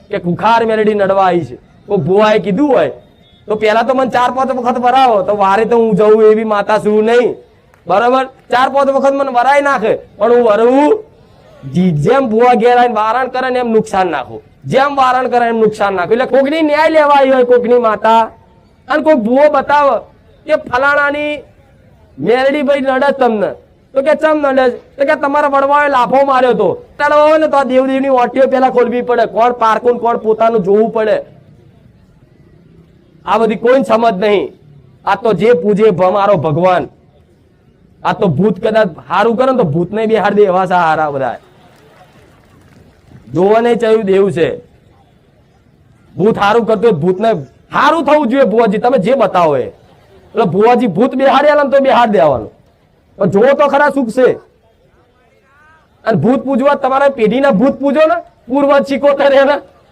કે કુખાર મેલડી નડવા આવી છે, કોઈ ભુવાએ કીધું હોય તો પેલા તો મને 4-5 વખત વરાવો તો વારે તો હું જવું એવી માતા છું નહીં, બરાબર? 4-5 વખત મને વરાઈ નાખે પણ હું વરવું જેમ ભુવા ઘેર આવીને વારણ કરે ને એમ નુકસાન નાખું, જેમ વારણ કરે એમ નુકસાન નાખું. એટલે કોકની ન્યાય લેવા આવી હોય કોકની માતા અને કોઈ ભુવો બતાવે કે ફલાણાની મેલડી ભાઈ નડે તમને, તો કે ચમ નડે? તો કે તમારા વડવાએ લાફો માર્યો તો. તળવા હોય ને તો આ દેવદેવની ઓટીઓ પેલા ખોલવી પડે, કોણ પારકું કોણ પોતાનું જોવું પડે. આ બધી કોઈ સમજ નહીં. આ તો જે પૂજે મારો ભગવાન. આ તો ભૂત કદાચ સારું કરે ને તો ભૂત ને બિહાર દે એવા સારા બધા જોવા નહીં ચાલ્યું દેવું છે. ભૂત સારું કરતું ભૂત ને સારું થવું જોઈએ. ભુવાજી તમે જે બતાવો એ એટલે ભુવાજી ભૂત બેહાડ્યા તો બેહાડ દેવાનું, પણ જોવો તો ખરા સુખ છે. અને ભૂત પૂજવા તમારા પેઢીના ભૂત પૂજો ને પૂર્વ 75 એના